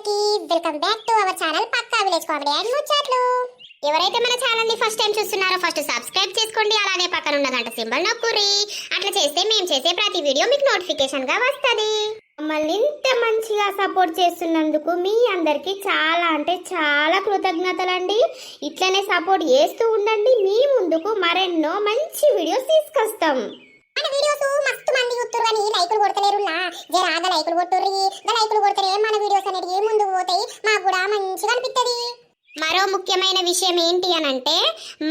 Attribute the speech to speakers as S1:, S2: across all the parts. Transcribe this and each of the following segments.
S1: అందరికీ welcome back to our channel పక్కా village comedy and ముచ్చట్లు. ఎవరైతే మన ఛానల్ ని ఫస్ట్ టైం చూస్తున్నారో ఫస్ట్ సబ్స్క్రైబ్ చేసుకోండి, అలాగే పక్కన ఉన్న గంట సింబల్ నొక్కుర్రి. అట్లా చేస్తే మేము చేసే ప్రతి వీడియో మీకు నోటిఫికేషన్ గా వస్తది. మమ్మల్ని ఇంత మంచిగా సపోర్ట్ చేస్తున్నందుకు మీ అందరికి చాలా అంటే చాలా కృతజ్ఞతలండి. ఇట్లనే సపోర్ట్ చేస్తూ ఉండండి, మీ ముందుకు మరెన్నో మంచి వీడియోస్ తీసుకొస్తాం. మన వీడియోస్ మస్తు మంది చూస్తురు కానీ లైకులు కొడతలేరులా. జరాగా లైకులు కొట్టుర్రి, లైకులు కొడితేనే మన వీడియోస్ అనేవి ముందుకు పోతాయి, మాకు కూడా మంచిగా అనిపిస్తుంది. మరో ముఖ్యమైన విషయం ఏంటి అనంటే,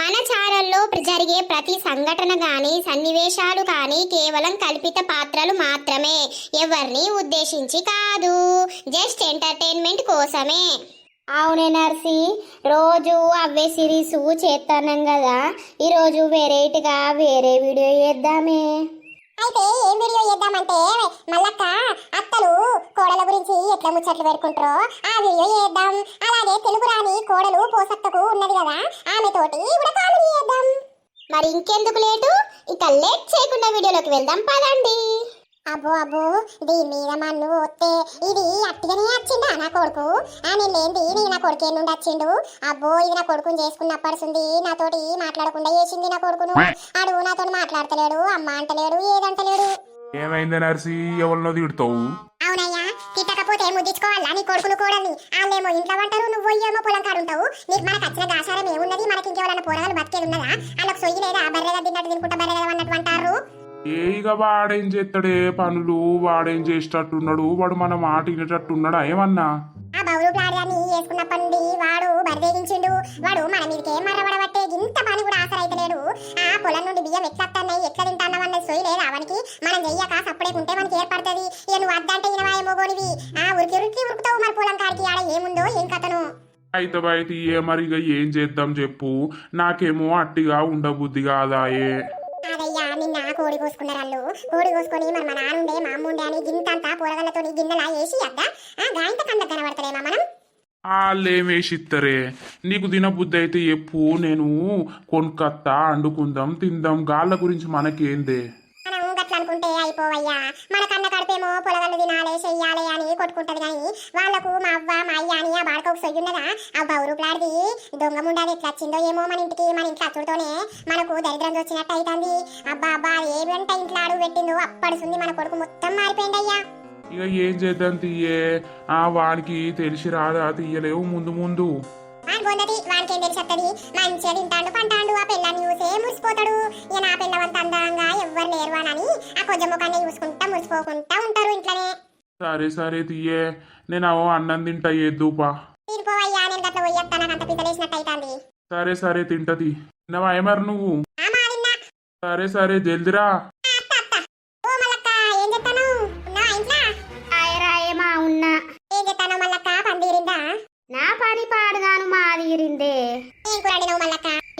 S1: మన ఛానల్లో జరిగే ప్రతి సంఘటన కానీ సన్నివేశాలు కానీ కేవలం కల్పిత పాత్రలు మాత్రమే, ఎవరిని ఉద్దేశించి కాదు, జస్ట్ ఎంటర్టైన్మెంట్ కోసమే. అవునే నర్సి, రోజు అవే సిరీస్ చేస్తున్నాం కదా, ఈరోజు వెరైటీగా వేరే వీడియో చేద్దామే. అయితే ఏం వీడియో చేద్దామంటే, మల్లక్క అత్తలు కోడల గురించి ఎట్లా ముచ్చట్లు పెట్టుకుంటారో ఆ వీడియో చేద్దాం. అలాగే తెలుగు రాని కోడలు పోసక్కకు ఉన్నది కదా, ఆమె తోటి కూడా కామెడీ చేద్దాం. మరి ఇంకెందుకు లేటు, ఇక లేట్ చేయకుండా వీడియోలోకి వెళ్దాం పదండి. అబ్బో అబ్బో, దీని మీద మన్ను వస్తే ఇది అట్టిగానే వచ్చిందా నా కొడుకు? ఆమె లేంది నీ నా కొడుకు నుండి వచ్చిండు. అబ్బో, ఇది నా కొడుకుని చేసుకున్నప్పడుంది, నాతోటి మాట్లాడకుండా చేసింది నా కొడుకును. ఆడు నాతో మాట్లాడతలేడు, అమ్మ అంటలేడు, ఏదంటలేడు.
S2: ఏమైంది నర్సి, ఎవరినో తిడతావు?
S1: అవునయ్యా, తిట్టకపోతే ముద్దించుకోవాలా నీ కొడుకును కోడల్ని? వాళ్ళేమో ఇంట్లో అంటారు, నువ్వు ఏమో పొలం కాడుంటావు. నీకు మనకు వచ్చిన దాసారం ఏమున్నది? మనకి ఇంకెవరన్నా పోరగాలు బతికేది ఉన్నదా? వాళ్ళకి సొయ్యి లేదా? బర్రెగా తిన్నట్టు తినుకుంటా బర్రెగా అన్నట్టు అంటారు.
S2: ఇక వాడేం చేస్తాడే పనులు, వాడేం చేసేటట్టున్నాడు, వాడు మన మాట వినేటట్టున్నాడా ఏమన్నా?
S1: ఆ బౌలు ప్లాడ్యాన్ని వేసుకున్నప్పటి నుండి వాడు బరిదేగించిండు. వాడు మన మీదకే మర్రబడబట్టే ఇంత పని కూడా ఆసరైతలేడు. ఆ పొలం నుండి బియ్యం ఎట్లా వస్తున్నాయి, ఎట్లా తింటాన్నావన్నది సొయ్యి లేదా వానికి? మనం చెయ్యక సప్పుడేకుంటే మనకి ఏర్పడుతుంది. ఇక నువ్వు అద్దంటే ఇనవా ఏమో గోనివి. ఆ ఉరికి ఉరుకుతావు మరి పొలం కాడికి. ఆడ ఏముందో ఏం కథను.
S2: అయితే మరి ఇక ఏం చేద్దాం చెప్పు, నాకేమో అట్టిగా ఉండబుద్ధి కాదాయే.
S1: అదయ్యా, నిన్న కోడి కోసుకున్నారు వాళ్ళు. కోడి కోసుకొని మరి మా నాన్నుండే మా అమ్ముండే అని గింతంతా కూరగాయలతో గిన్నెలా వేసి అద్దా గాయంత కళ్ళకు కనబడతలేమా మనం?
S2: వాళ్ళేమేసిత్తరే, నీకు తినబుద్ధి అయితే చెప్పు, నేను కొనుక్కత్తా, అండుకుందాం, తిందాం, గాళ్ళ గురించి మనకేందే.
S1: మనం గట్ల అనుకుంటే అయిపోవయ్యా. మన కన్న కడుపేమో పొలగల్లు తినాలి చెయ్యాలి అని కొట్టుకుంటది కానీ వాళ్ళకు మా అవ్వ మా అయ్య అని ఆ బాడకోకు సొయ్యున్నదా? ఆ బౌరుపులాడిది దొంగ ముండాది ఎట్లా వచ్చిందో ఏమో మన ఇంటికి. మన ఇంట్లో అచ్చుడుతోనే మనకు దరిద్రం వచ్చినట్టు అవుతుంది. అబ్బా అబ్బా, ఏ వెంట ఇంట్లో అడుగు పెట్టిందో అప్పడుసుంది మన కొడుకు మొత్తం మారిపోయిందయ్యా.
S2: ఇక ఏం చేద్దాం తీయే, ఆ వానికి తెలిసి రాదా తీయలేవు ముందు ముందు.
S1: వానికేం తెలిసత్తది? మంచిగా తింటాడు పంటాడు, ఆ పిల్లని చూసే మురిసిపోతాడు. ఇక నా పిల్లవంత అందంగా ఎవ్వరు లేరు అని ఆ కొంచెం ముఖాన్ని చూసుకుంటా మురిసిపోకుంటా ఉంటారు ఇంట్లోనే.
S2: సరే తీయే, నేను అన్నం తింటా ఎద్దుపా.
S1: తీరిపోవయ్యా, నేను గట్ల పోయేస్తా, నాకు అంత పిల్లలేసినట్టు అవుతుంది.
S2: సరే తింటది. తిన్నవా ఏమరు నువ్వు? సరే జల్దిరా.
S1: నా పని పాడుగాను మాదిరిందే.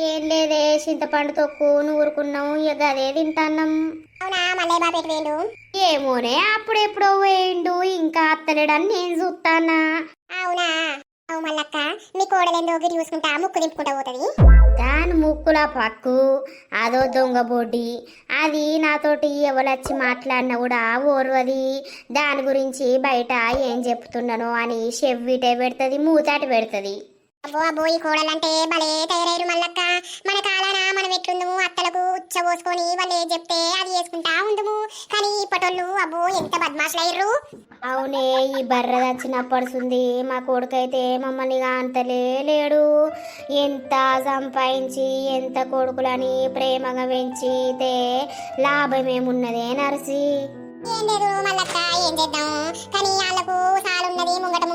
S1: ఏం లేదే, చింతపండు తొక్కు నూరుకున్నాము, ఇక అదే తింటాన్నాం. అవునా, మళ్ళీ బాబు వేయండు ఏమోనే, అప్పుడెప్పుడో వేయండు, ఇంకా అత్తలేడని నేను చూస్తానా. అవునా, అవు మల్లక్క, మీ కోడలేందో గిరి చూసుకుంటా ముక్కు దింపుకుంటా పోతుంది. దాని ముక్కుల పక్కు అదో దొంగ బొడ్డి, అది నాతోటి ఎవరొచ్చి మాట్లాడినా కూడా ఓర్వది. దాని గురించి బయట ఏం చెప్తున్నానో అని చెవిటే పెడుతుంది, మూతాటి పెడుతుంది. అబ్బో అబ్బో, ఈ కోడలంటే భలే తయారయ్యారు మల్లక్క. మన కాలాన మనం ఎట్లుందము, అత్తలకు ఉచ్చబోసుకొని వాళ్ళు ఏం చెప్తే అది చేసుకుంటా ఉందము. కానీ ఇప్పటోళ్ళు అబ్బో ఎంత బద్మాషులయ్యారు. అవునే, ఈ బర్ర వచ్చినప్పడుతుంది మా కొడుకైతే మమ్మల్ని అంతలే లేడు. ఎంత సంపాదించి ఎంత కొడుకులని ప్రేమగా పెంచితే లాభం ఏమున్నదే నర్సి? ఏం లేదు మల్లక్క, ఏం చేద్దాం, కానీ వాళ్ళకు సాలున్నది ముంగట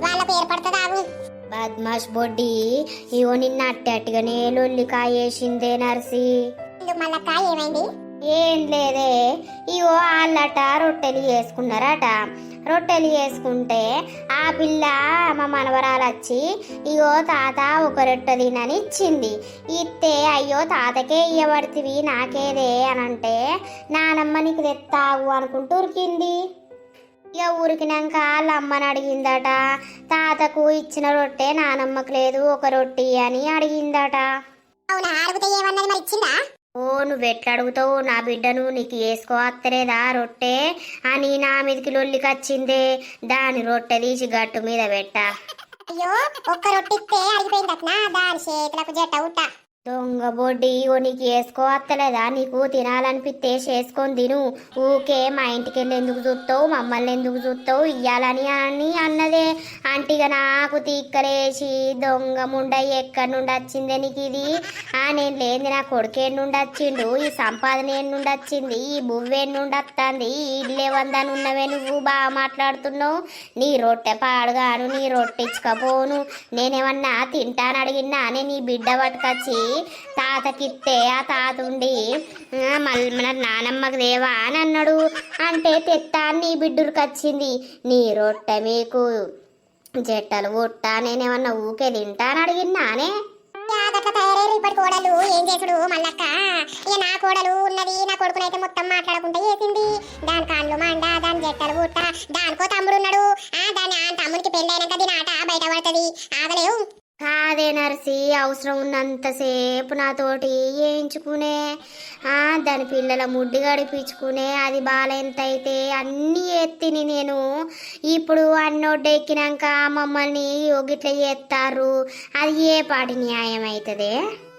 S1: వాళ్ళకు ఏర్పడుతుంది. బద్మాష్ బొడ్డి ఇవో నిన్న అట్టగానే లొల్లికాయ వేసిందే నర్సి. మల్లక్క ఏమైంది? ఏం లేదే, ఇవో వాళ్ళట రొట్టెలు చేసుకున్నారట. రొట్టెలు చేసుకుంటే ఆ పిల్ల మా మనవరాలు వచ్చి ఇగో తాత ఒక రొట్టె తినని ఇచ్చింది. ఇస్తే అయ్యో తాతకే ఇయ్యబడితివి నాకేదే అనంటే నానమ్మ నీకు తెత్తావు అనుకుంటూ ఉరికింది. ఇక ఉరికినాక వాళ్ళ అమ్మని అడిగిందట, తాతకు ఇచ్చిన రొట్టె నానమ్మకు లేదు, ఒక రొట్టి అని అడిగిందట. అవునా, అడిగితే ఏమన్నది మరి ఇచ్చిందా? ఓ నువ్వెట్లా అడుగుతావు నా బిడ్డను నీకు వేసుకోవత్తలేదా రొట్టె అని నా మీదకి లొల్లికొచ్చిందే దాని రొట్టె తీసి గట్టు మీద పెట్టా.
S3: అయ్యో ఒక్క రొట్టిస్తే అడిగిపోయిందట్నా దాని చేతులకు జట్ట ఉట్ట.
S1: దొంగ బొడ్డి ఓ నీకు వేసుకోవత్తలేదా నీకు తినాలనిపిస్తే చేసుకొని తిను ఊకే మా ఇంటికి వెళ్ళి ఎందుకు చూస్తావు మమ్మల్ని ఎందుకు చూస్తావు ఇయ్యాలని అని అన్నదే అంటిగా నాకు తీక్కలేసి దొంగ ముండ ఎక్కడి నుండి వచ్చిందే నీకు ఇది నేను లేని నా కొడుకేడి నుండి వచ్చిండు ఈ సంపాదన ఏడు నుండి వచ్చింది ఈ బువ్వేడి నుండి వస్తుంది ఈ ఇల్లే వందని ఉన్నవే నువ్వు బాగా మాట్లాడుతున్నావు నీ రొట్టె పాడుగాను నీ రొట్టించుకపోను నేనేమన్నా తింటాను అడిగినా నీ బిడ్డ పట్టుకొచ్చి తాతకిస్తే ఆ తాత ఉండి మళ్ళీ మన నానమ్మకు దేవా అని అన్నాడు అంటే తెత్తా నీ బిడ్డురికి వచ్చింది నీ రొట్టె మీకు జట్టలు కొట్టా నేనేమన్నా ఊకే తింటాను అడిగినానే
S3: గట్ల తయారయ్యారు ఇప్పటి కోడలు ఏం చేసుడు మళ్ళక్క. ఇక నా కోడలు ఉన్నది నా కొడుకునైతే మొత్తం మాట్లాడుకుంటూ చేసింది దాని కాళ్ళు మండ దాని జట్టలు గుట్ట దానికో తమ్ముడు ఉన్నాడు దాని ఆ తమ్ముడికి పెళ్ళైనాక దీని ఆట బయట పడుతుంది ఆగలేవు.
S1: కాదే నర్సి అవసరం ఉన్నంతసేపు నాతోటి వేయించుకునే దాని పిల్లల ముడ్డి గడిపించుకునే అది బాలెంత అయితే అన్నీ ఎత్తిని నేను ఇప్పుడు అన్నొడ్డు ఎక్కినాక మమ్మల్ని గిట్ల చేస్తారు అది ఏ పాటి న్యాయం అవుతుంది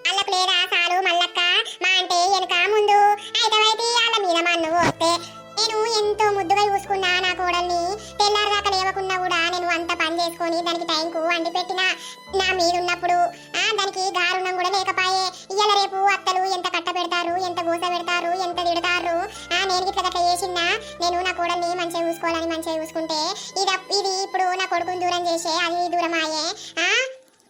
S3: వాళ్ళకు లేదా చాలు మల్లక్క మా అంటే వెనక ముందు అయితే వాళ్ళ మీద మన్ను పోస్తే నేను ఎంతో ముద్దుగా చూసుకున్నా నా కోడల్ని తెల్లారదాకా లేవకున్నా కూడా నేను అంత పని చేసుకొని దానికి టైంకు వండి పెట్టినా నా మీద ఉన్నప్పుడు దానికి గారుణం కూడా లేకపాయే. ఇయ్యాల రేపు అత్తలు ఎంత కట్ట పెడతారు ఎంత గూస పెడతారు ఎంత తిడతారు నేను ఇట్లా గట్ల చేసినా నేను నా కోడల్ని మంచిగా చూసుకోవాలని మంచిగా చూసుకుంటే ఇది ఇప్పుడు నా కొడుకుని దూరం చేసే అది దూరం అయ్యే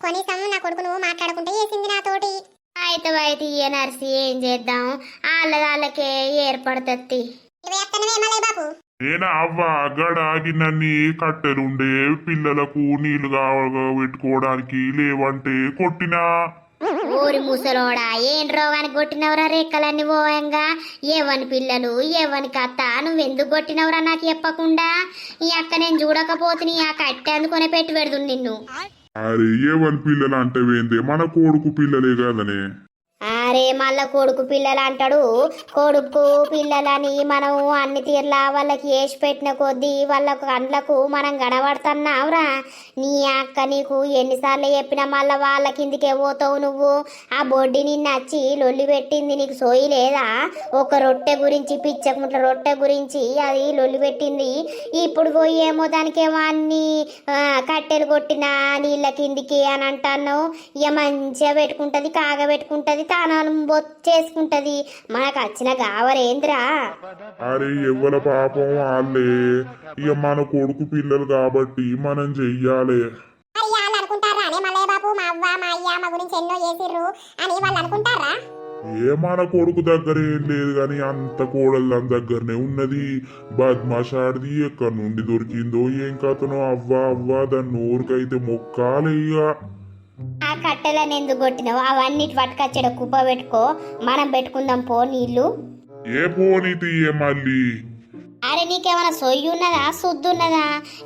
S3: కనీసం నా కొడుకును మాట్లాడుకుంటే చేసింది నాతోటి.
S1: అయితే ఏ నర్సి ఏం చేద్దాం వాళ్ళకే ఏర్పడుతుంది.
S3: బాబు
S2: నేనా అవ్వ గడాగినన్ని కట్టెలుండే పిల్లలకు నీళ్లు పెట్టుకోవడానికి లేవంటే కొట్టినా.
S1: ఊరి ముసలోడా ఏం రోగానికి కొట్టినవరా రెక్కలన్నీ పోయంగా ఏవని పిల్లలు ఏవని కథ నువ్వెందుకు కొట్టినవరా నాకు చెప్పకుండా ఈ అక్క నేను చూడకపోతే ఆ కట్టె అందుకునే పెట్టి పెడుతుంది నిన్ను.
S2: అరే ఏవని పిల్లలు అంటే వేందే మన కొడుకు పిల్లలే కదనే.
S1: అరే మళ్ళా కొడుకు పిల్లలు అంటాడు కొడుకు పిల్లలని మనం అన్ని తీర్లా వాళ్ళకి వేసి పెట్టిన కొద్దీ వాళ్ళ కండ్లకు మనం గడబడుతున్నావురా నీ అక్క నీకు ఎన్నిసార్లు చెప్పినా మళ్ళా వాళ్ళ కిందికే పోతావు నువ్వు ఆ బొడ్డి నిన్ను వచ్చి లొల్లి పెట్టింది నీకు సోయి లేదా ఒక రొట్టె గురించి పిచ్చకుంట్ల రొట్టె గురించి అది లొల్లి పెట్టింది ఇప్పుడు పోయి ఏమో దానికేమో అన్ని కట్టెలు కొట్టినా నీళ్ళ కిందికి అని అంటాను ఇక మంచిగా పెట్టుకుంటది కాగబెట్టుకుంటది తానం చేసుకుంటది మనకు వచ్చిన గావరేంద్రా.
S2: అరే ఎవ్వల పాపం వాళ్ళే ఇక మన కొడుకు పిల్లలు కాబట్టి మనం చెయ్యాలి.
S3: మరి వాళ్ళు అనుకుంటారా అనే మల్లయ్య బాబు మా అవ్వ మా అయ్య మా గురించి ఎన్నో చేసిర్రు అని వాళ్ళు అనుకుంటారా?
S2: ఏ మన కొడుకు దగ్గర ఏం లేదు గాని అంత కోడలు దాని దగ్గరనే ఉన్నది. బద్మాషాడిది ఎక్కడి నుండి దొరికిందో ఏం కథనో అవ్వ దాని నోరుకైతే మొక్కాలి. ఇక
S1: ఆ కట్టెలను ఎందుకు కొట్టినావు అవన్నీ పట్టుకొచ్చాడ కుప్ప పెట్టుకో మనం పెట్టుకుందాం పో నీళ్లు.
S2: ఏ పోనీ తీయ మళ్ళీ.
S1: అరే నీకేమైనా సొయ్యి ఉన్నదా సుద్దున్నదా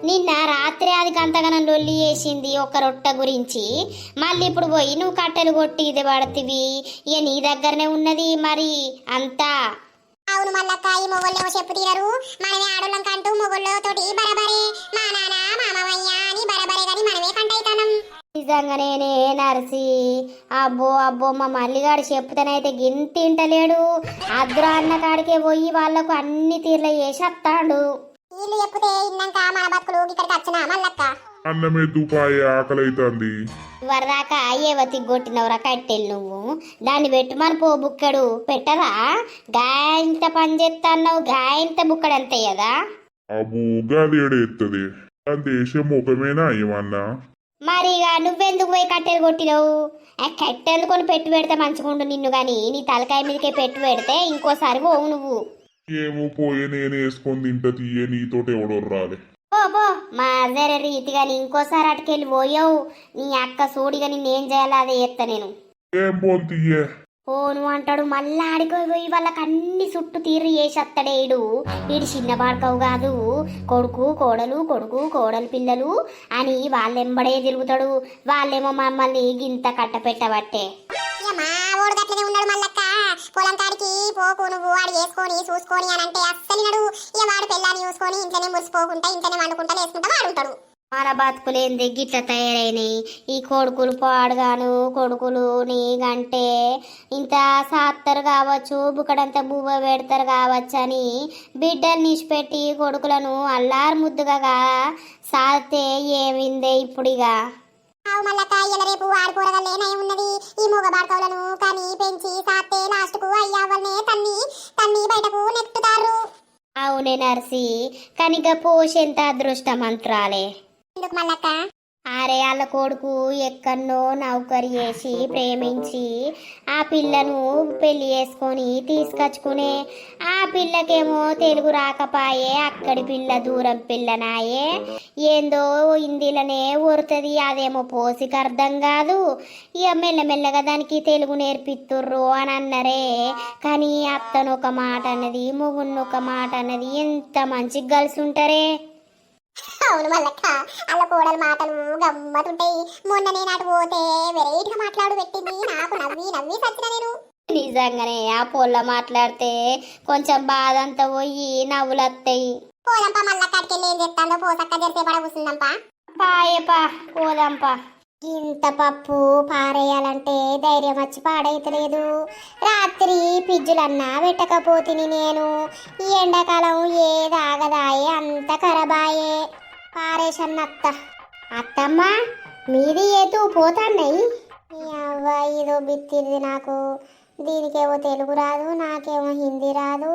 S1: నిన్న రాత్రి అది గంతగనం లొల్లి చేసింది ఒక రొట్టె గురించి మళ్ళీ ఇప్పుడు పోయి నువ్వు కట్టెలు కొట్టి ఇది పడతివి ఇక నీ దగ్గరనే ఉన్నది మరి అంతా.
S3: అవును మల్లక్క ఈ మొగోళ్ళేమో చెప్పు తీరరు మనమే ఆడోళ్ళం కంటూ మొగోళ్ళతోటి బరబరే మా నాన్న మా మామయ్య అని బరబరే గాని మనమే కంటైతానం.
S1: నిజంగానే నర్సి అబ్బో మా మల్లిగాడు చెప్తానైతే గింతింటలేడు అద్దురా అన్న కాడికే పోయి వాళ్ళకు అన్ని తీర్ల చేసి వస్తాడు.
S3: వీళ్ళు చెప్తే ఇన్నాక మన బతుకులు ఇక్కడికి వచ్చినా మల్లక్క
S2: అన్నమే దుపాయి ఆకలైతుంది.
S1: వరదాకా ఏవతి కొట్టినవరా కట్టెలు నువ్వు దాన్ని పెట్టుమని పో బుక్కడు పెట్టదా గాయంత పని చేస్తాన్నావు గాయంత బుక్కడు అంతే కదా.
S2: అబ్బో గది ఎడెత్తది దాని దేశం ముఖమేనా ఏమన్నా.
S1: మరి ఇక నువ్వెందుకు పోయి కట్టెలు కొట్టినావు ఆ కట్టెలు కొని పెట్టు పెడితే మంచిగుండు నిన్ను గాని నీ తలకాయ మీదకే పెట్టు పెడితే ఇంకోసారి పోవు నువ్వు.
S2: ఏమో పోయే నేను వేసుకొని తింట తీయే నీతోటి ఎవడో రాలే.
S1: పో మా జర రీతిగా ఇంకోసారి అటుకెళ్ళి పోయావు నీ అక్క సూడిగా నిన్నేం చేయాలో అదే చేస్తా నేను.
S2: ఏం పోను తీయే.
S1: పోను అంటాడు మళ్ళా ఆడిపోయి వాళ్ళకి అన్ని చుట్టూ తీరు చేసేస్తాడే ఈడు చిన్న బాడకవు కాదు కొడుకు కోడలు పిల్లలు అని వాళ్ళెంబడే తిరుగుతాడు వాళ్ళేమో మమ్మల్ని గింత కట్ట పెట్టబట్టే.
S3: మా ఓడు గట్లనే ఉన్నాడు మల్లక్క పొలం కాడికి పోకు నువ్వు వాడు చేసుకొని చూసుకొని అని అంటే అస్సలు నడు. ఇక వాడు పిల్లని చూసుకొని ఇంట్లోనే మురిసిపోకుంటా ఇంట్లోనే వండుకుంటా వేసుకుంటా వాడుంటాడు.
S1: మన బతుకులేంది గిట్ల తయారైనాయి. ఈ కొడుకులు పాడుగాను కొడుకులు నీగంటే ఇంత సాత్తరు కావచ్చు, బుక్కడంత బువ్వ పెడతారు కావచ్చు అని బిడ్డలు నిష్పెట్టి కొడుకులను అల్లారు ముద్దుగా సాతే ఏమిందే ఇప్పుడిగా.
S3: ఆవు మల్లక్క ఇలా రేపు ఆడుకోరగలేనే ఉన్నది. ఈ మూగ బాడుకోలను కానీ పెంచి సాతే లాస్ట్ కు అయ్యవల్నే తన్ని తన్ని బయటకు నెట్టుతారు.
S1: అవునే నర్సి, కనిక పోషెంత అదృష్టమంత్రాలే.
S3: ఎందుకు మల్లక్క?
S1: అరే వాళ్ళ కొడుకు ఎక్కడనో నౌకరి చేసి ప్రేమించి ఆ పిల్లను పెళ్లి చేసుకొని తీసుకొచ్చుకునే. ఆ పిల్లకేమో తెలుగు రాకపాయే, అక్కడి పిల్ల దూరం పిల్లనాయే. ఏందో హిందీలనే ఒరుతుంది, అదేమో పోసికి అర్థం కాదు. ఇక మెల్లమెల్లగా దానికి తెలుగు నేర్పిస్తుర్రు అని అన్నరే. కానీ అత్తనొక మాట అన్నది, మొగున్నొక మాట అన్నది, ఎంత మంచిగా కలిసి ఉంటారే.
S3: అవును మల్లక్క, అలా కోడలు మాటలు గమ్మతుంటాయి. మొన్న నేను అటు పోతే వెరైటీగా మాట్లాడు పెట్టింది. నాకు నవ్వి నవ్వి సచ్చిన నేను.
S1: నిజంగానే ఆ పొల్ల మాట్లాడితే కొంచెం బాధ అంతా పోయి నవ్వులు వస్తాయి.
S3: పోదంపా మల్లక్క, అటుకెళ్ళి ఏం చెప్తాందో పోసక్క జరిసే పడ కూర్చుందంపా.
S1: పాయపా పోదాంపా.
S3: ఇంత పప్పు పారేయాలంటే ధైర్యం వచ్చి పాడైతలేదు. రాత్రి పిజ్జులన్నా పెట్టకపోతిని నేను. ఈ ఎండాకాలం ఏది ఆగదాయే, అంత ఖరాబాయే. పారేసన్నత్త.
S1: అత్తమ్మ మీది ఏదో పోతాన్నాయి.
S3: అవ్వ ఇదో బిత్తిరిది నాకు. దీనికేమో తెలుగు రాదు, నాకేమో హిందీ రాదు.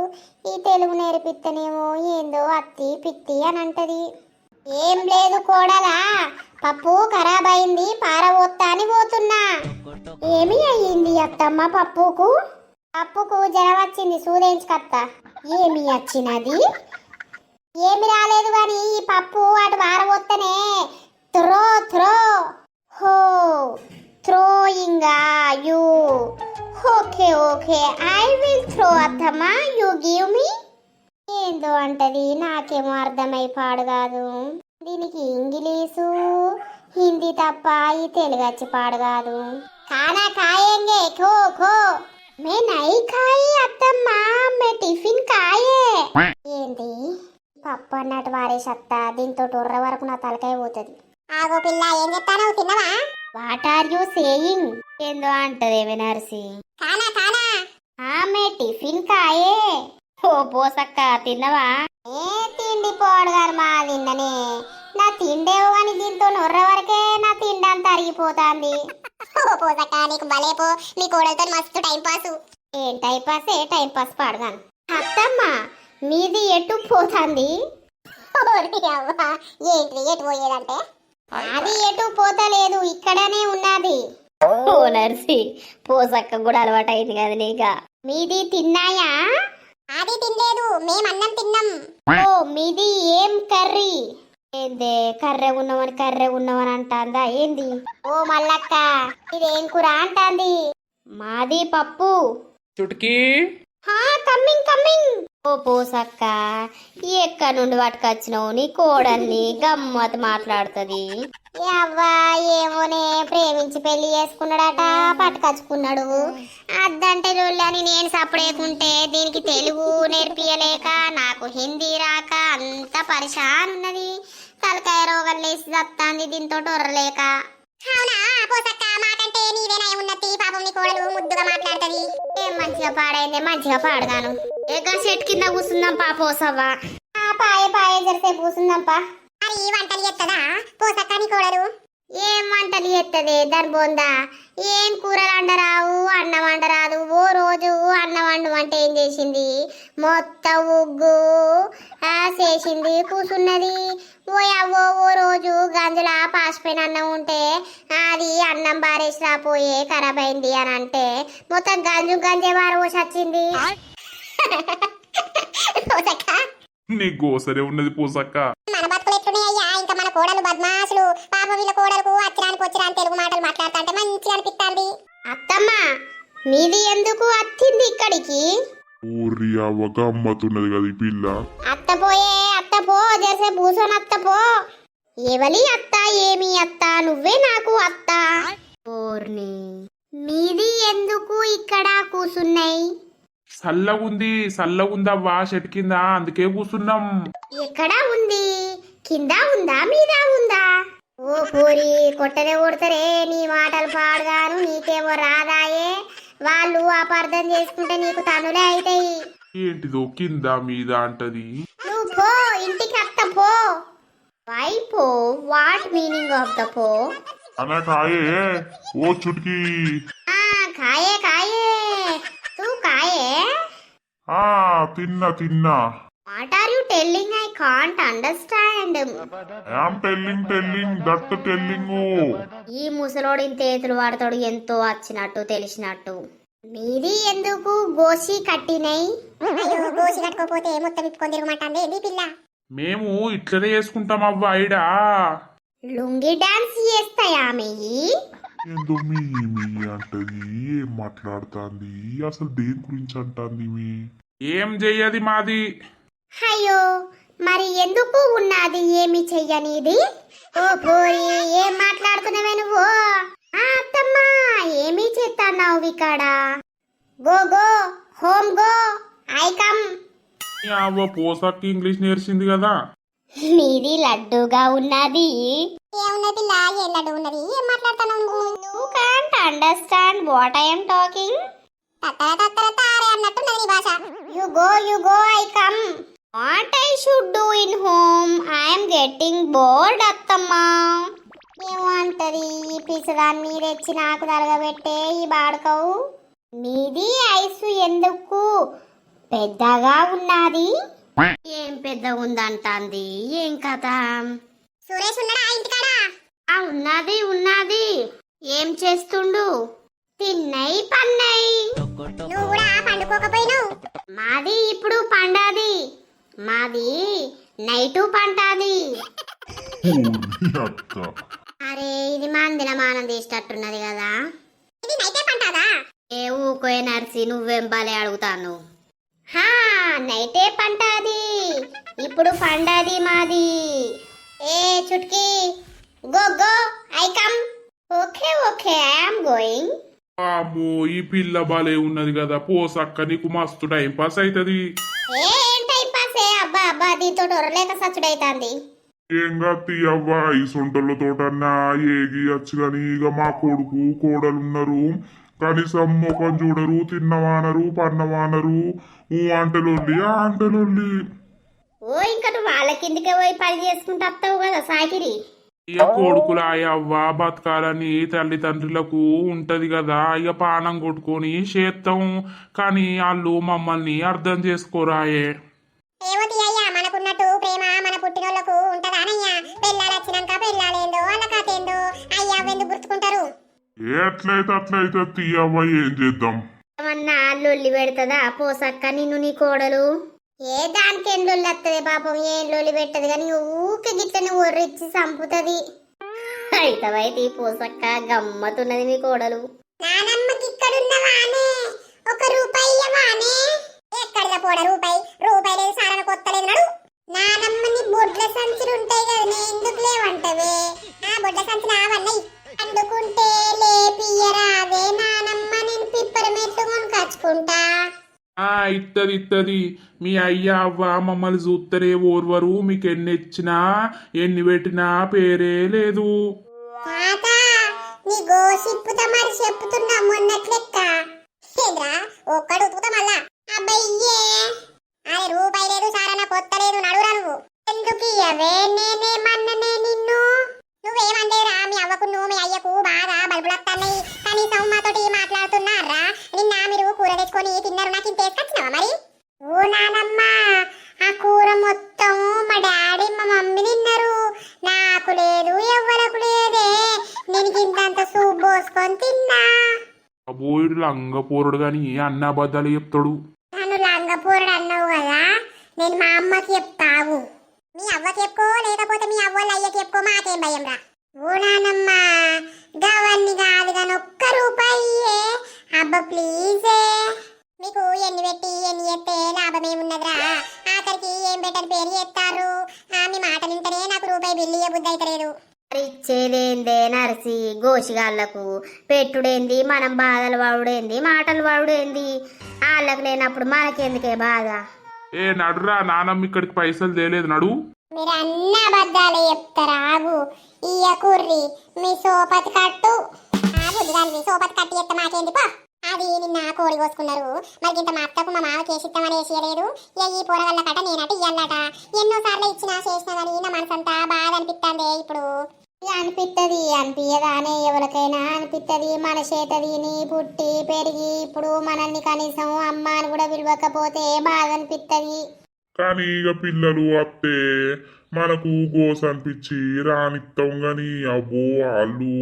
S3: ఈ తెలుగు నేర్పిస్తేనేమో ఏందో అత్తి పిత్తి అని అంటది.
S1: ఏం లేదు కోడలా, పప్పు ఖరాబ్ అయింది, పారబోత్తా అని పోతున్నా. ఏమి అయ్యింది అత్తమ్మ పప్పుకు?
S3: పప్పుకు జ్వరం వచ్చింది, సూదేయించుకత్తా.
S1: ఏమి వచ్చినది?
S3: ఏమి రాలేదు గాని ఈ పప్పు అటు పారబోత్తనే త్రో త్రో.
S1: హో throwing you. Okay okay, I will throw అత్తమ్మ, యూ గివ్ మీ.
S3: ఏందో అంటది, నాకేమో అర్థమైపాడు కాదు. దీనికి ఇంగ్లీషు హిందీ తప్ప ఈ తెలుగు వచ్చి పాడు కాదు.
S1: खाना खाएंगे खो खो. मैं नहीं खाई अत्तम्मा, मैं टिफिन खाए.
S3: ఏంటి పప్పు అన్నట్టు వారేసత్తా. దీంతో టొర్ర వరకు నా తలకాయ పోతుంది. ఆగో పిల్ల, ఏం చెప్తానో తిన్నవా?
S1: What are you saying? ఏందో అంటదేవి నర్సి.
S3: కానా కానా.
S1: మే టిఫిన్ కాయే. ఓ పోసక్క తిన్నవా?
S3: ఏ తిండి పోడుగారు మా తిన్ననే. నా తిండేవో గాని దీంతో నొర్ర వరకే నా తిండంతా అరిగిపోతాంది. పోసక్క నీకు భలేపో, నీ కోడలతో మస్తు టైం పాసు.
S1: ఏం టైం పాస్? ఏ టైం పాస్ పాడగాను. అత్తమ్మ మీది ఎటు పోతాంది?
S3: ఏంటి ఎటు పోయేదంటే?
S1: అది ఎటు పోతలేదు, ఇక్కడనే ఉన్నది. ఓ నర్సి, పోసక్క కూడా అలవాటు అయింది కదా నీగా. మీది తిన్నాయా?
S3: అది తినలేదు, మేము అన్నం తిన్నాం.
S1: ఓ మీది ఏం కర్రీ? ఏందే కర్రె ఉన్నామని అంటాందా ఏంది?
S3: ఓ మల్లక్క, ఇదేం కూర అంటాంది?
S1: మాది పప్పు.
S4: చుట్కీ
S1: కమ్మింగ్. ఓ పోసక్క, ఎక్కడ నుండి పట్టుకొచ్చినావు నీ కోడల్ని? గమ్మత్ మాట్లాడుతుంది.
S3: అవ్వా ఏమోనే, ప్రేమించి పెళ్లి చేసుకున్నాడట, పట్టుకచ్చుకున్నాడు. అద్దంటే అని నేను సపడేకుంటే దీనికి తెలుగు నేర్పియలేక, నాకు హిందీ రాక అంత పరిశాన్ ఉన్నది. తలకాయ రోగం లేసి చత్తాంది దీంతో టొర్రలేక. అవునా పోసక్క, మాకంటే నీవేనా ఉన్నది. పాపం నీ కోడలు ముద్దుగా మాట్లాడుతుంది.
S1: ఏం మంచిగా పాడైందే, మంచిగా పాడగాను. ఎగ్గ చెట్టు కింద కూర్చుందాం పోసవ్వా.
S3: పాయ జరిసేపు కూర్చుందాంపా. మరి వంటలు చేస్తుందా పోసక్క నీ కోడలు?
S1: ఏం వంటలు చేస్తుంది దాని బొందా? ఏం కూరలు వండరావు, అన్నం వండరాదు. ఓ రోజు అన్నం వండమంటే ఏం చేసింది, మొత్తం ఉగ్గు చేసింది, కూసున్నది. ఓ రోజు గంజుల పాసిపోయిన అన్నం ఉంటే అది అన్నం బారేసి రాపోయే ఖరాబ్ అయింది అని అంటే మొత్తం గంజే బారపోసి వచ్చింది.
S2: నీ గోసరే ఉన్నది పోసక్క.
S3: మన బతుకులు ఎట్లున్నాయ్యా? ఇంకా మన కోడలు బద్మాసులు. పాప వీళ్ళ కోడలకు వచ్చిరాని తెలుగు మాటలు మాట్లాడుతుంటే మంచిగా అనిపిస్తుంది.
S1: అత్తమ్మ మీది ఎందుకు వచ్చింది ఇక్కడికి?
S2: ఊరి అవ్వ గమ్మతున్నది కదా ఈ పిల్ల.
S1: అత్తపో జరసే పూసోని అత్తపో. ఎవలి అత్త, ఏమి అత్త? నువ్వే నాకు అత్త. ఓర్ని మీది ఎందుకు ఇక్కడ కూసున్నాయి?
S4: చల్లగుందవ్వా చెట్టు కింద అందుకే కూర్చున్నాం.
S1: ఎక్కడ ఉంది? కింద ఉందా మీద ఉందా? ఓ పోరి కొట్టనే కొడతారే నీ మాటలు పాడుగాను, నీకేమో రాదాయే. వాళ్ళు అపార్థం చేసుకుంటే నీకు తనులే అవుతాయి.
S4: ఏంటిదో కింద మీద అంటది.
S1: నువ్వు పో, ఇంటికి అత్త పో. వై పో? వాట్ మీనింగ్ ఆఫ్ ద పో?
S2: అన్న కాయే ఓ చుట్కీ.
S1: కాయే కాయే తూ కాయే.
S2: తిన్నా.
S1: What are you telling? I can't understand.
S2: I'm telling that telling.
S1: ఈ ముసలోడిని తేతులు వాడతాడు ఎంతో వచ్చినట్టు తెలిసినట్టు. మీది ఎందుకు గోసి కట్టినై?
S3: అయ్యో గోసి కట్టుకోపోతే మొత్తం ఇప్పుకొని తిరగమంటాంది ఏంది పిల్ల.
S4: మేము ఇట్లనే చేసుకుంటాం అవ్వ ఐడా.
S1: లుంగి డాన్స్ చేస్తాయా మెయ్యి?
S2: ఏందో మీ అంటది, ఏం మాట్లాడుతాంది అసలు, దేని గురించి అంటాంది మీ?
S4: ఏం చెయ్యది మాది.
S1: అయ్యో మరి ఎందుకు ఉన్నది ఏమి చెయ్యనిది? ఓ పోయి ఏం మాట్లాడుతున్నావే నువ్వు? అత్తమ్మా ఏమి చేస్తున్నావు ఇక్కడ? Go go home go, I come.
S4: ఈ అవ్వ పోసాకి ఇంగ్లీష్ నేర్చింది కదా.
S1: మీది లడ్డుగా ఉన్నది.
S3: ఏమున్నది పిల్ల, ఏం లడ్డు ఉన్నది, ఏం మాట్లాడుతున్నావు నువ్వు?
S1: You can't understand what I'm talking.
S3: తత్తర తారే అన్నట్టున్నది నీ భాష.
S1: You go, I come. What I should do in home? I am getting bored, అత్తమ్మా. ఏమంటది ఈ పిసదాన్ని తెచ్చి నాకు తరగబెట్టే ఈ బాడకవు. మీది ఐసు ఎందుకు పెద్దగా ఉన్నది? ఏం పెద్ద ఉందంటాంది, ఏం కథ?
S3: సురేష్ ఉన్నాడా ఇంటికాడ?
S1: ఉన్నది. ఏం చేస్తుండు? తిన్నై పన్నై.
S3: నువ్వు కూడా పండుకోకపోయినావు.
S1: మాది ఇప్పుడు పండాది, మాది నైటు పంటాది.
S2: అక్క
S1: అరే ఇది మందిన మానం తీసేటట్టున్నది కదా.
S3: ఇది నైటే పంటాదా?
S1: ఏ ఊకోయే నర్సి, నువ్వేం బాలే అడుగుతాను. నైటే పంటాది, ఇప్పుడు పండాది మాది. ఏ Chutki go go, I come. Okay I am going.
S4: అమ్మో ఈ పిల్ల బాలే ఉన్నది కదా, పోసక్క నీకు మస్తు టైం పాస్ అవుతుంది.
S1: ఏం టైం పాసే అబ్బా దీంతో ఒరలేక సచ్చుడైతాంది.
S2: ఏం తీయవ్వా ఈ సొంటలతోటన్నా ఏగి వచ్చు గాని, ఇక మా కొడుకు కోడలున్నారు, కనీసం ముఖం చూడరు, తిన్నవానరు పన్నవానరు, అంటలొల్లి.
S1: ఓ ఇంకా నువ్వు వాళ్ళ కిందికే పోయి పని చేసుకుంటూ వస్తావు కదా సాకిరి.
S4: ఇక కొడుకులు అవ్వ బతకాలని తల్లిదండ్రులకు ఉంటది కదా, ఇక పానం కొట్టుకొని చేస్తాం. కానీ వాళ్ళు మమ్మల్ని అర్థం చేసుకోరాయే.
S3: ఏమోతి అయ్యా, మనకున్నట్టు ప్రేమ మన పుట్టినోళ్లకు ఉంటదానయ్యా. పెళ్ళాలు వచ్చినాక పెళ్ళాలేందో వాళ్ళ కథ ఏందో అయ్యా ఎందుకు గుర్తుకుంటారు?
S2: ఎట్లయితే తీయవ్వ, ఏం చేద్దాం?
S1: ఏమన్నా లొల్లి పెడతదా పోసక్క నిన్ను నీ కోడలు? ఏ దానికి ఏం లొల్లి వస్తుంది పాపం, ఏం లొల్లి పెట్టదు కానీ ఊకే గిట్లని ఒర్రిచ్చి చంపుతుంది. అయితే ఈ పోసక్క గమ్మతున్నది మీ కోడలు.
S3: నానమ్మకి ఇక్కడున్నవానే ఒక రూపాయి ఇయ్యవానే? ఎక్కడ పోడ రూపాయి లేదు, సారన కొత్తలేదు నడు. నానమ్మని బొడ్ల సంచులు ఉంటాయి కదా, ఎందుకు లేవంటవే? ఆ బొడ్ల సంచులు అవన్నీ అందుకుంటే లేపియ్యరాదే నానమ్మ, నేను పిప్పర మెట్లు కొనుకొచ్చుకుంటా.
S4: ఇత్తది మీ అయ్య అవ్వ మమ్మల్ని చూస్తరే ఓర్వరు, మీకు ఎన్ని ఇచ్చినా ఎన్ని పెట్టినా పేరే లేదు.
S3: తాత నీ గోసిప్పుతా మరి చెప్పుతున్నా మొన్నట్లెక్క. ఏంద్రా ఒక్కడు ఉతుకుతా మళ్ళా? అబ్బయ్యే అరే రూపాయి లేదు, సారన కొత్త లేదు, నడురా నువ్వు. ఎందుకు ఇయ్యవే? నేనేమన్ననే నిన్ను? నువ్వేమందేరా? మీ అవ్వకు నువ్వు మీ అయ్యకు బాగా బల్బులొస్తున్నాయి, కనీసం మాతోటి మాట్లాడుతున్నారా? నిన్న మీరు కూర తెచ్చుకొని తిన్నారు, నాకు ఇంత వేసుకొచ్చినావా మరి? ఓ నానమ్మ, ఆ కూర మొత్తం మా డాడీ మా మమ్మీ తిన్నారు, నాకు లేదు ఎవ్వరకు లేదే. నేను ఇంతంత సూప్ పోసుకొని తిన్నా.
S4: అబోయుడు లంగపోరుడు గాని అన్న అబద్ధాలు చెప్తాడు.
S3: నన్ను లంగపోరడు అన్నావు కదా, నేను మా అమ్మకి చెప్తావు. మీ అవ్వకి చెప్పుకో, లేకపోతే మీ అవ్వల అయ్యకి చెప్పుకో, మాకేం భయం రా. ఓ నానమ్మ గవన్ని కాదు కానీ ఒక్క రూపాయి. అబ్బ ప్లీజే, మీకు ఎన్ని పెట్టి ఎన్ని చెప్తే లాభం ఏమున్నదిరా? ఆఖరికి ఏం బెటర్ పేరు చెప్తారు. మీ మాట వింటేనే నాకు రూపాయి బిల్లు బుద్ధి అయితే లేదు.
S1: మరి ఇచ్చేదేందే నర్సి గోషిగాళ్లకు పెట్టుడేంది, మనం బాధలు పడుడేంది, మాటలు పడుడేంది, వాళ్ళకు లేనప్పుడు మనకెందుకే బాధ.
S4: ఏ నడురా, నానమ్మ ఇక్కడికి పైసలు తేలేదు, నడు.
S3: మీరు అన్న అబద్ధాలే చెప్తారా? ఆగు ఇయ్య కుర్రి మీ సోపతి కట్టు. ఆగు దాన్ని సోపతి కట్టి చెప్తా మాకేంది పా. అది నిన్న కోడి కోసుకున్నారు, మరి ఇంత మా అత్తకు మా మామ కేసిస్తామని వేసేయలేదు. ఈ పొరగల్ల కట నేనట ఇయ్యాలట. ఎన్నోసార్లు ఇచ్చినా చేసినా కానీ నా మనసంతా బాధ అనిపిస్తుంది. ఇప్పుడు
S1: అనిపిస్తుంది, అనిపించగానే ఎవరికైనా అనిపిస్తుంది. మన చేతదిని పుట్టి పెరిగి ఇప్పుడు మనల్ని కనీసం అమ్మ అని కూడా పిలవకపోతే బాధ అనిపిస్తుంది.
S2: కానీ ఇక పిల్లలు అత్తే మనకు గోస అనిపించి రానిస్తాం గాని అబ్బో వాళ్ళు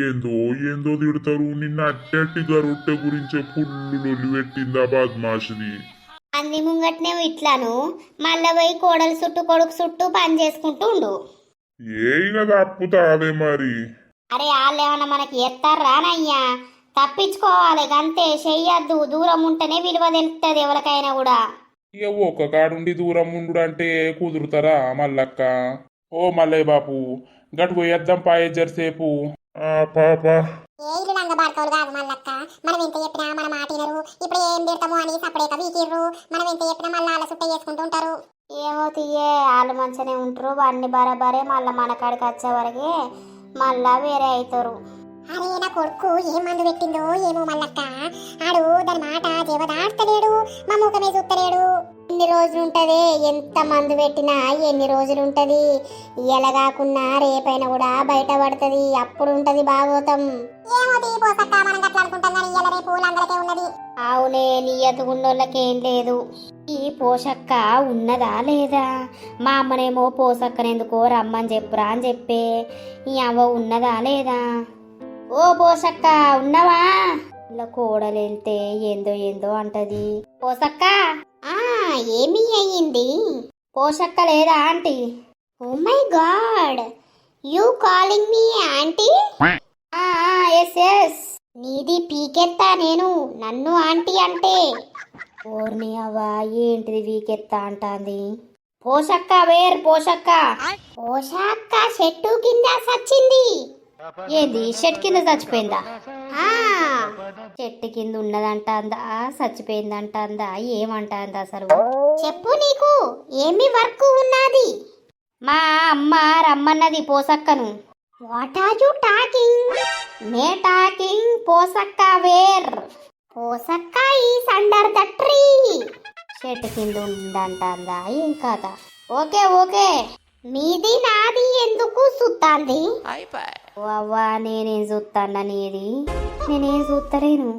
S2: ఏందో ఏందో తిడతారు. నిన్న అట్టటిగా రొట్టె గురించే పుల్లు లొల్లి పెట్టిందా బద్మాషిది.
S1: అన్ని ముంగట్నే ఇట్లాను మళ్ళా పోయి కోడలు చుట్టూ కొడుకు చుట్టూ పని చేసుకుంటూ ఉండు.
S2: ఏ ఇక తప్పుతాదే మరి.
S1: అరే వాళ్ళు ఏమన్నా మనకి ఎత్తారా నయ్యా, తప్పించుకోవాలి గంతే, చెయ్యొద్దు. దూరం ఉంటేనే విలువ తెలుస్తుంది ఎవరికైనా కూడా.
S4: ఇక ఒక్క కాడుండి దూరం ఉండు అంటే కుదురుతారా మల్లక్క? ఓ మల్లయ్య బాపు, గటు పోయేద్దాం పాయే జరసేపు.
S2: పాప
S3: ఏ ఇల్లు లంగ బాడుకోలు కాదు మల్లక్క. మనం ఎంత చెప్పినా మన మాట వినరు. ఇప్పుడు ఏం తిడతాము అని సపరేక వీకిర్రు. మనం ఎంత చెప్పినా మళ్ళీ వాళ్ళ చుట్ట చేసుకుంటూ ఉంటారు.
S1: ఏమో తీయే, వాళ్ళు మంచిగానే ఉంటారు. అన్ని బరాబరే, మళ్ళీ మన కాడికి వచ్చే వరకే మళ్ళా వేరే అవుతారు.
S3: అరే నా కొడుకు ఏం మందు పెట్టిందో ఏమో మల్లక్క. ఆడు దాని మాట జవదాడతలేడు, మా ముఖమే చూస్తలేడు.
S1: ఎన్ని రోజులు ఉంటది, ఎంత మందు పెట్టినా ఎన్ని రోజులు ఉంటది. ఇలా కాకున్నా రేపైనా కూడా బయట పడుతుంది, అప్పుడు ఉంటది భాగవతం.
S3: ఏమో తీ పోసక్క, మనం గట్లా అనుకుంటాం కానీ ఇయ్యాల రేపు లంగలకే ఉన్నది.
S1: అవునే, నియతుగుండోళ్ళకేం లేదు. ఈ పోషక్క ఉన్నదా లేదా? మా అమ్మనేమో పోషక్కనెందుకో రమ్మని చెప్పురా అని చెప్పే. ఈ అవ్వ ఉన్నదా లేదా? ఓ పోషక్క ఉన్నవా? ఇలా కోడలు వెళ్తే ఏందో ఏందో అంటది. పోషక్క ఏమి అయ్యింది? పోషక్క లేదా aunty? Oh my god, you calling me aunty? Yes yes, నీది పీకెత్తా నేను, నన్ను ఆంటీ అంటే. ఓర్ని అవ్వా, ఏంటిది వీకెత్తా అంటాంది? పోషక్క వేర్ పోషక్క. పోషక్క చెట్టు కింద సచ్చింది. ఏది చెట్టు కింద చచ్చిపోయిందా? చెట్టు కింద ఉన్నదంటాందా, చచ్చిపోయిందంటాందా, ఏమంటాందా అసలు? చెప్పు, నీకు ఏమి వర్క్ ఉన్నది? మా అమ్మ రమ్మన్నది పోసక్కను. What are you talking? Me talking Posakka where. Posakka is under the tree. చెట్టు కింద ఉందంటాందా, ఏం కాదా? ఓకే ఓకే, మీది నాది ఎందుకు సుత్తాంది? అవ్వా, నేనేం చూస్తాను, నీది నేనేం చూస్తలేను.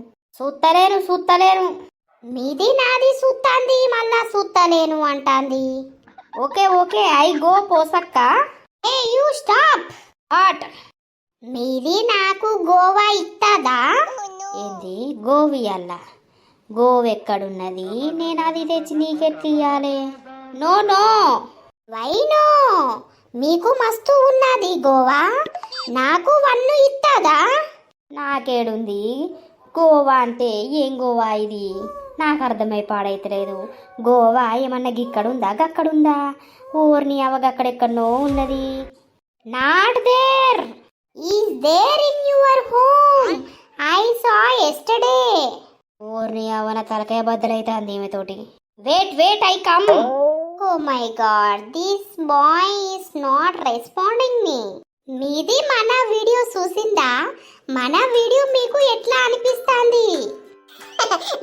S1: మీది నాది చూస్తాంది, మళ్ళా చూస్తలేను అంటాంది. Okay okay, I go Posakka. Hey you stop. What? మీది నాకు గోవా ఇస్తాదా? ఏంది గోవియల్లా? గోవెక్కడున్నది? నేను అది తెచ్చి నీకెట్టియాలి? No no, why no? మీకు మస్తు ఉన్నది గోవా, నాకు వన్ను ఇస్తాదా? నాకేడుంది గోవా అంటే? ఏం గోవా ఇది? నాకు అర్థమై పాడైతలేదు. గోవా ఏమన్నా గిక్కడుందా గక్కడుందా? ఊరిని అవగక్కడెక్కడనో ఉన్నది. Not there, is there in your home. I saw yesterday. ఊరిని అవన తలకాయ బద్దలైతుంది ఈమెతోటి. Wait wait, I come. Oh my God, this boy is not responding me. మీది మన వీడియో చూసిందా? మన వీడియో మీకు ఎట్లా అనిపిస్తుంది?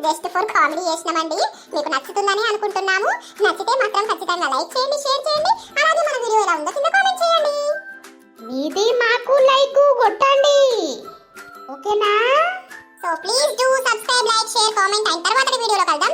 S3: జస్ట్ ఫర్ కామెడీ చేసినామండి. మీకు నచ్చుతుందని అనుకుంటున్నాము. నచ్చితే మాత్రం ఖచ్చితంగా లైక్ చేయండి, షేర్ చేయండి. అలాగే మన వీడియో ఎలా ఉందో కింద కామెంట్ చేయండి.
S1: మీది మాకు లైక్ కొట్టండి, ఓకేనా?
S3: So please do subscribe, like, share, comment. అయిన తర్వాత వీడియోలో కలుద్దాం.